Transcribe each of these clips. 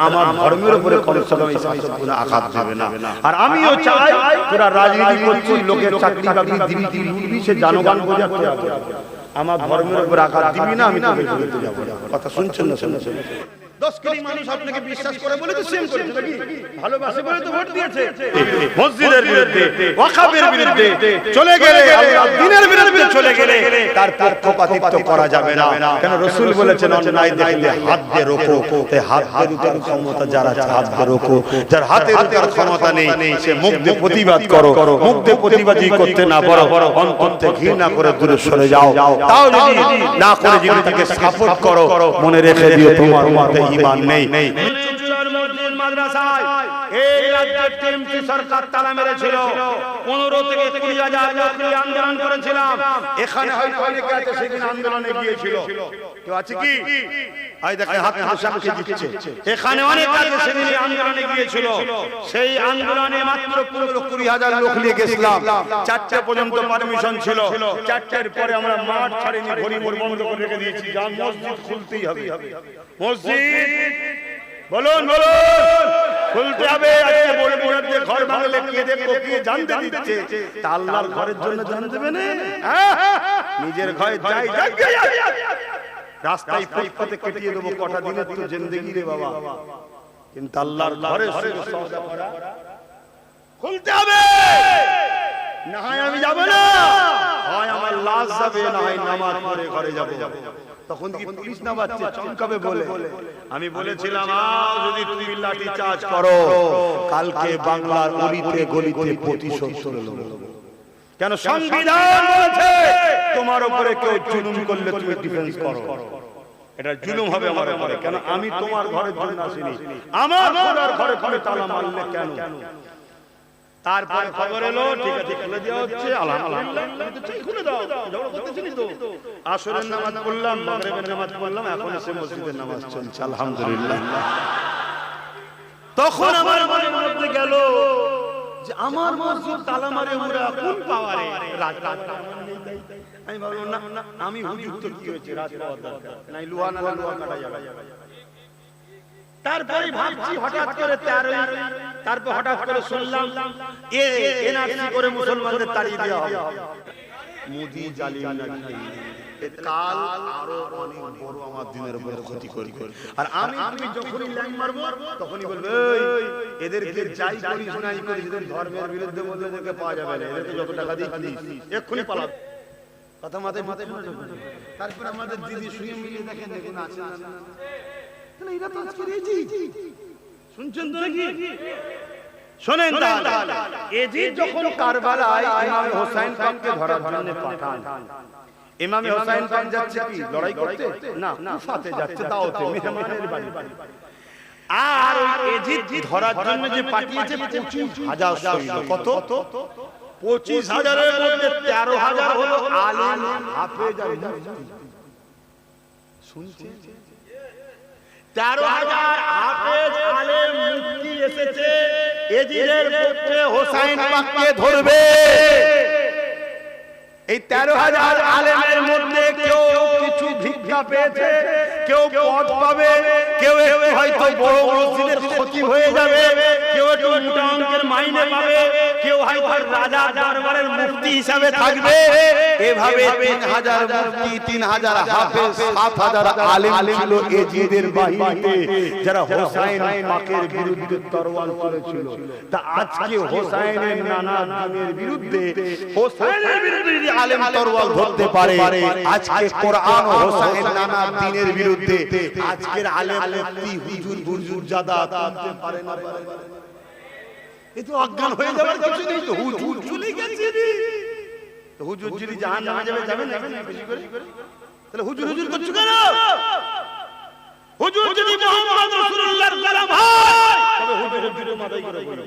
আমার ধর্মের উপরে কমসে কম এই শাসকগুলো আঘাত দেবে না। আর আমিও চাই তোরা রাজনীতি করছিস, লোকের চাকরি বাকরি দিবি লুটবি, সে জনগণ বোঝাতে হবে। আমার ধর্মের উপরে আঘাত দিবি না, আমি তোকে বিরুদ্ধে যাব না। কথা শুনছেন না? শুনছেন? 10 কোটি মানুষ আপনাকে বিশ্বাস করে বলে তো সেম করেছে নাকি? ভালোবাসে বলে তো ভোট দিয়েছে। মসজিদের বিরুদ্ধে, ওয়াকফের বিরুদ্ধে চলে গেলে, আল্লাহর দ্বীনের বিরুদ্ধে চলে গেলে তার পক্ষপাতিত্ব করা যাবে না। কেন রাসূল বলেছেন অন্যায় দেখলে হাত দিয়ে রোকো। তাই হাত দিয়ে রোকার ক্ষমতা যার আছে হাত দিয়ে রোকো, যার হাতে রোকার ক্ষমতা নেই সে মুখ দিয়ে প্রতিবাদ করো। মুখ দিয়ে প্রতিবাদই করতে না পারো, অন্তর থেকে ঘৃণা করে দূরে সরে যাও। তাও যদি না করে যদি তাকে সাপোর্ট করো, মনে রেখে দিও তোমার মধ্যে ঈমান নেই। চুচুড়ার মসজিদ মাদ্রাসায় এই রাজ্যের টিএমসি সরকার তালা মেরেছিল। 15 থেকে 20,000 লোক নিয়ে আন্দোলন করেছিলাম। এখানে হয়তো অনেকে আছে সেদিন আন্দোলনে গিয়েছিল। কেউ আছে কি? আই দেখে হাত সাক্ষী দিচ্ছে। এখানে অনেক আছে সেদিন আন্দোলনে গিয়েছিল। সেই আন্দোলনে মাত্র 15-20,000 লোক নিয়ে গেছিলাম। 4টা পর্যন্ত পারমিশন ছিল। 4টার পরে আমরা মাঠ ছাড়িনি, ঘড়ি বন্ধ করে রেখে দিয়েছি। যান মসজিদ খুলতেই হবে। মসজিদ বলুন বলুন খুলতে হবে। আজকে বড় বড় যে ঘর ভাঙলে কে দেখো কে জানতে দিচ্ছে, তা আল্লাহর ঘরের জন্য জান দেবে না? নিজের ঘরে যাই রাস্তায় ফুটপাতে কেটিয়ে দেবো কটা দিনের তো জিন্দেগি রে বাবা। কিন্তু আল্লাহর ঘরে সওদা করা খুলতে হবে। না হয় আমি যাব না, হয় আমার লাশ যাবে, না হয় নামাজ পড়ে ঘরে যাব। তখন কি পুলিশ না বাচ্চা চমকাবে বলে আমি বলেছিলাম, যদি তুমি লাঠি চার্জ করো কালকে বাংলার অলিতে গলিতে প্রতিশোধ নেব। কেন সংবিধান বলেছে তোমার উপরে কেউ জুলুম করলে তুমি ডিফেন্স করো। এটা জুলুম হবে আমার উপরে। কেন আমি তোমার ঘরের জন্য আসিনি, আমার খোদার ঘরে তুমি তালা মারলে কেন? তারপরে খবর এলো ঠিক আছে খুলে দেওয়া হচ্ছে। আলহামদুলিল্লাহ খুলে দাও, ঝগড়া করতেছিলি তো। আসরের নামাজ পড়লাম, মাগরিবের নামাজ পড়লাম, এখন এসে মসজিদের নামাজ চলছে। আলহামদুলিল্লাহ। তখন আমার মনে মনে গেল যে আমার মসজিদ তালা মারে ওরা কোন পাওয়ারে রাত আমি ভাবলাম না আমি হুজুর তো কি হয়েছে রাত পাওয়ার দরকার নাই, লোহা না লোহা কাটা যাবে। তারপরে ভাবছি হঠাৎ করে 13 তারপর হঠাৎ করে শুনলাম এনআরসি করে মুসলমানদের তাড়িয়ে দেওয়া হবে। মোদি জালিম নাকি কাল আরো অনেক বড় আমার দিনের উপর ক্ষতি করবে। আর আমি তুমি যখনই ল্যাং মারবো তখনই বলবে এদেরকে যাই করিস নাই করিস, এদের ধর্মের বিরুদ্ধে বলতে পাওয়া যাবে না, এদেরকে যত টাকা দিই এক্ষুনি পালাবে। কথা মাথায় মাথায়। তারপর আমাদের দিদি শুয়ে মিলিয়ে দেখেন দেখুন আছে না এরা তো আজকে শুনছেন তো নাকি? শোনেন তাহলে এজিদ যখন কারবালায় ইমাম হোসেন খানকে ধরার জন্য পাঠান, ইমাম হোসেন খান যাচ্ছে কি লড়াই করতে? না, কুফাতে যাচ্ছে দাওয়াতে মেহমানের বাড়ি। আর এজিদ ধরার জন্য যে পাঠিয়েছে 25,000 সৈন্য। কত? 25,000 এর মধ্যে 13,000 হলো আলেম হাফেজ আর মুফতি। শুনছেন? 13,000 হাফেজ আলেম মুফতি এসেছে এজিদের পক্ষে হোসেন পাককে ধরবে। এই 13,000 আলেমের মধ্যে কেউ কিছু ভিক্ষা পেয়েছে, কেউ পদ পাবে, কেউ হয়তো বড় মসজিদের খতিব হয়ে যাবে, কেউ একটু মোটা অঙ্কের মাইনে পাবে, কেউ হয়তো রাজা দরবারের মুফতি হিসাবে থাকবে। এভাবে 3,000 মুফতি, 3,000 হাফেজ, 7,000 আলেম ছিল এজিদের বাহিনীতে, যারা হোসেন পাকের বিরুদ্ধে তরওয়াল করেছিল। তা আজকে হোসেনের নানা দিনের বিরুদ্ধে, হোসেনের বিরুদ্ধে যদি আলেম তরওয়াল ধরতে পারে, আজকে কোরআন ও হোসেনের নানা দিনের বিরুদ্ধে আজকের আলেম মুফতি হুজুর বুজুর জাদা তুলতে পারে না। এ তো অজ্ঞান হয়ে যাবার কিছু নেই, তো হুজুর চলে গেছে রে। তো হুজুর যদি জাহান্নামে যাবে, যাবে না বেশি করে? তাহলে হুজুর হুজুর করছো কেন? হুজুর যদি মুহাম্মদ রাসূলুল্লাহর গোলাম হয় তবে হুজুর হুজুর মাথায় করে বলো।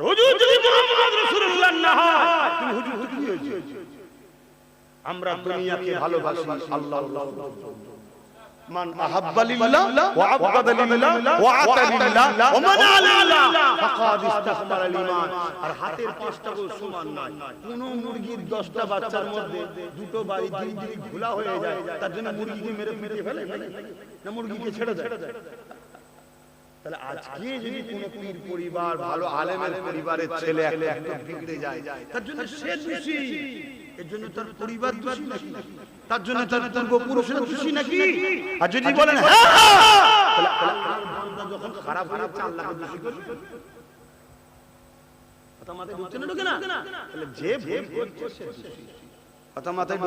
হুজুর যদি মুহাম্মদ রাসূলুল্লাহ না হয় তুমি হুজুর কি হয়েছে? আমরা দুনিয়াকে ভালোবাসি আল্লাহ আল্লাহ। মান আহাব্বা লিল্লাহ ওয়া আবগাদা লিল্লাহ ওয়া আতা লিল্লাহ ওয়া মানা লিল্লাহ ফাকাদ ইস্তাকবালা ঈমান। আর হাতের 5টা গোল সমান নয়। কোন মুরগির 10টা বাচ্চার মধ্যে দুটো বাড়ি যদি ঘোলা হয়ে যায়, তার জন্য মুরগিকে মেরে ফেলে না মুরগিকে ছেড়ে দেয়? তাহলে আজকে যদি কোনো পীর পরিবার ভালো আলেমের পরিবারের ছেলে একটু বিগড়ে যায়, তার জন্য সে দোষী, এর জন্য তার পরিবার দোষী নাকি, তার জন্য তার পূর্বপুরুষের দোষী নাকি? আর যদি বলেন হ্যাঁ, তাহলে আল্লাহর বান্দা যখন খারাপ হয়ে যাচ্ছে আল্লাহকে দোষী করবে? কথা মাথায় ঢুকছে না, ঢোকে না? তাহলে যে ভুল করছে সে দোষী। কথা মাথায়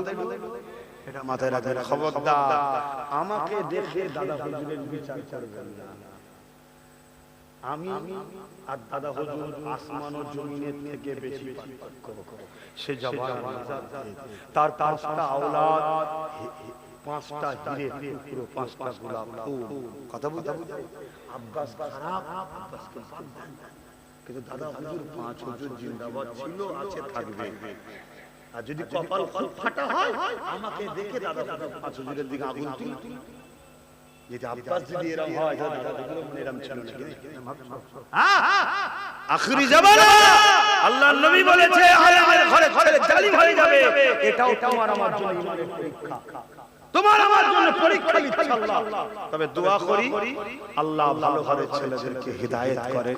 এটা মাথায় রাখবেন। খবরদার আমাকে দেখে দাদা হুজুরের বিচার করবেন না। আমি আর দাদা হুজুর আসমান ও জমিনের থেকে বেশি পার্থক্য। সে জবান তার পাঁচটা আওলাদ, পাঁচটা হিরে টুকরো, পাঁচটা গোলাপ ফুল। কথা বুঝা? আব্বাস খারাপ, আব্বাসকে বাদ দেন, কিন্তু দাদা হুজুর পাঁচ হুজুর জিন্দাবাদ ছিল, আছে, থাকবে। আর যদি কপাল খুব ফাটা হয় আমাকে দেখে দাদা পাঁচ হুজুরের দিকে আগুন তুল। যদি আব্বাস যদি এরকম হয় দাদা হুজুর মনে এরকম ছিল নাকি? আখিরি জামানা আল্লাহর নবী বলেছে আলেমের ঘরে ঘরে জালিম হয়ে যাবে। এটাও তোমার আমার জন্য ইমানের পরীক্ষা, তোমার আমার জন্য পরীক্ষা নিচ্ছে আল্লাহ। তবে দোয়া করি আল্লাহ ভালো ঘরের ছেলেদেরকে হিদায়াত করেন,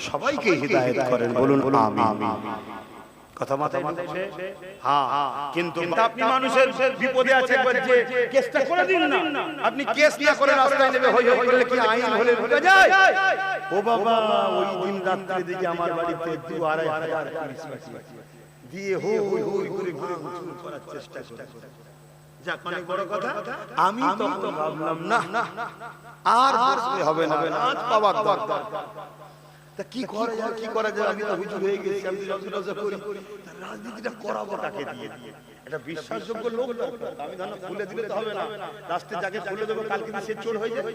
সবাইকে হিদায়াত করেন, বলুন আমিন। কথা মাথায় ঢুকছে? হ্যাঁ, কিন্তু আপনি মানুষের বিপদে আছে, একবার যে কেসটা করে দিন না। আপনি কেস না করে রাস্তায় নেবে হই হই করলে কি আইন হলে ঢুকে যায়? ও বাবা, ওই দিন রাত্রে দিকে আমার বাড়িতে 2-2.5 পুলিশ দিয়ে হই হই করে ঘুরে ঘুরে করার চেষ্টা করে। যাক, অনেক বড় কথা। আমি তখন ভাবলাম না আর হবে না, আজ পাওয়ার দরকার। তা কি করা যায়? আমি তো হুজুর হয়ে গেছি, আমি রজা করি, রাজনীতিটা করাবো কাকে দিয়ে? এটা বিশ্বাসযোগ্য লোক দরকার। আমি জানো খুলে দিলে তো হবে না, রাস্তায় যাকে খুলে দেবো কালকে সে চোর হয়ে যাবে,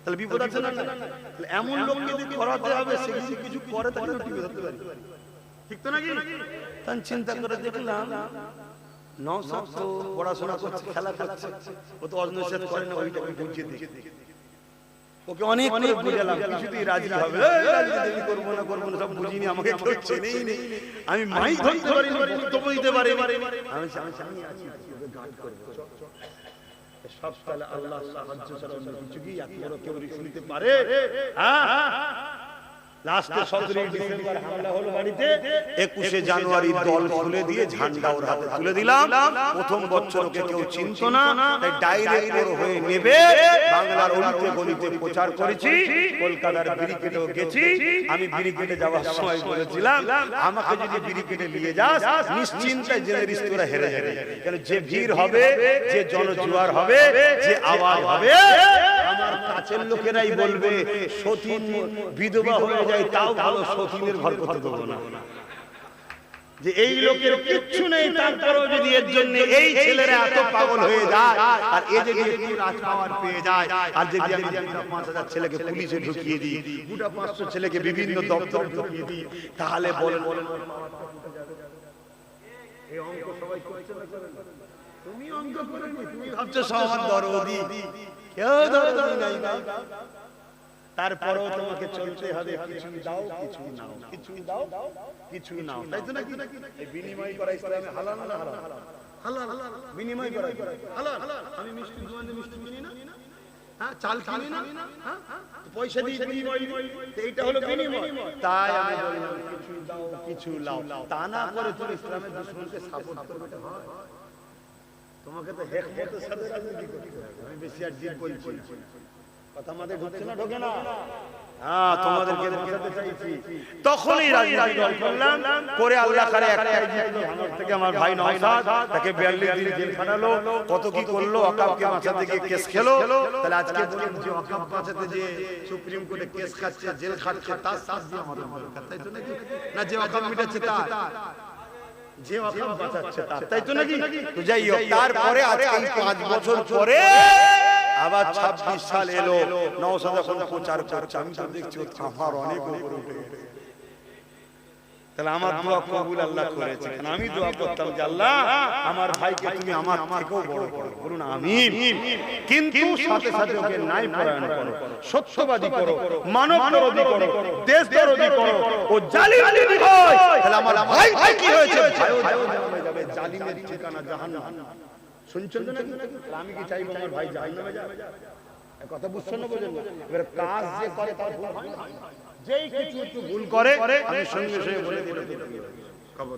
তাহলে বিপদ আছে না? তাহলে এমন লোককে যদি করাতে হবে সে কিছু করে, তাকে টিকে ধরতে পারি, ঠিক তো নাকি? তাই চিন্তা করে দেখলাম নওশাদ তো পড়াশোনা করছে, খেলা করছে, ও তো অজনসাদ করে না, ওইটাকে বুঝিয়ে দিই। ওকে অনেক অনেক বুঝালাম, কিছুতেই রাজি হবে। রাজনীতি করবো না সব বুঝিনি, আমাকে কেউ চেনেই নেই, আমি মাইক ধরতে পারি না, বক্তব্য দিতে পারি না, আমি আছি, গার্ড করবো সব। তাহলে আল্লাহ সাহায্য ছাড়া অন্য কিছু কি এত বড় কেউ শুনতে পারে? লাস্টে 17 ডিসেম্বর হামলা হলো বাড়িতে, 21 জানুয়ারি দল খুলে দিয়ে ঝান্ডা ওর হাতে তুলে দিলাম। প্রথম বছর ওকে কেউ চিনতো না, তাই ডাইরেক্ট ওর হয়ে নেবে বাংলার অলিতে গলিতে প্রচার করেছি। কলকাতার ব্রিগেডেও গেছি। আমি ব্রিগেডে যাওয়ার সময় বলেছিলাম আমাকে যদি ব্রিগেডে নিয়ে যাস নিশ্চিন্তে জেনে রিস্তোরা হেরে যাবে, কারণ যে ভিড় হবে, যে জনজোয়ার হবে, যে আওয়াজ হবে, আমার কাছের লোকেরাই বলবে সতীন বিধবা হয়ে যায়, তাও ভালো সতীনের ঘর করতে দেবো না। যে এই লোকের কিচ্ছু নেই, তারপরেও যদি এর জন্য এই ছেলেরা এত পাগল হয়ে যায়, আর এ যদি একটু রাজ পাওয়ার পেয়ে যায়, আর যদি আমি 5,000 ছেলেকে পুলিশে ঢুকিয়ে দিই, 500 ছেলেকে বিভিন্ন দপ্তরে ঢুকিয়ে দিই, তাহলে বলেন এই অঙ্ক সবাই করছে না? তুমি অঙ্ক করে নি, তুমি ভাবছো সমাজ দরদি, কেউ দরদি নাই। তারপরেও তোমাকে চলতে হবে, কিছু দাও কিছু নাও, কিছু দাও কিছু নাও, তাই তো নাকি? এই বিনিময় করা ইসলামে হালাল না হারাম? হালাল। বিনিময় করা হালাল। আমি মিষ্টি দোকানে মিষ্টি কিনি না, হ্যাঁ, চাল কিনি না, হ্যাঁ, পয়সা দিয়ে বিনিময়, এইটা হলো বিনিময়। তাই আমি বললাম কিছু দাও কিছু লাও, তা না করে তুমি ইসলামের দুশমনকে সাপোর্ট করবে। তোমাকে তো হেকমতের সাথে রাজনীতি করতে হবে। আমি বেশি আর জিদ বলছি না, কথা আমাদের ঢুকছে না, ঢোকে না? হ্যাঁ, তোমাদেরকে বোঝাতে চাইছি। তখনই রাজনীতি দল করলাম, করে আল্লাহ করে একটাই জিতলো, আমার থেকে আমার ভাই নওশাদ, তাকে 42 দিন জেল খাটালো, কত কি করলো, ওয়াকফকে বাঁচাতে গিয়ে কেস খেলো। তাহলে আজকে বলেন যে ওয়াকফ বাঁচাতে যে সুপ্রিম কোর্টে কেস খাচ্ছে, জেল খাচ্ছে, তার শাস্তি দিয়ে আমাদের দরকার, তাই তো নাকি? না যে ওয়াকফ মিটাচ্ছে তার, যে ওয়াকফ বাঁচাচ্ছে তার, তাই তো নাকি? তো যাই হোক, তারপরে আজকে 5 বছর পরে আবার 26 সাল এলো, নওশাদ এখন প্রচার করছে। আমি তো দেখছি আমার অনেক উপরে উঠে গেছে। তাহলে আমার দোয়া কবুল আল্লাহ করেছে, কারণ আমি দোয়া করতাম যে আল্লাহ আমার ভাইকে তুমি আমার থেকেও বড় করো, বলুন আমিন। কিন্তু সাথে সাথে ওকে ন্যায় পরায়ণ করো, সত্যবাদী করো, মানবতাবাদী করো, দেশদরদি করো। ও জালিম যদি হয় তাহলে আমার ভাই কি হয়েছে? ভাইও জাহান্নামে যাবে, জালিমের ঠিকানা জাহান্নাম। শুনছেন নাকি? আমি কি চাইবো আমার ভাই জাহান্নামে যাবে? কথা বুঝছেন না বোঝেন না? এবার কাজ যে করে তার ভুল হয় না। যেই কিছু একটু ভুল করে আমি সঙ্গে সঙ্গে বলে দিলাম খবর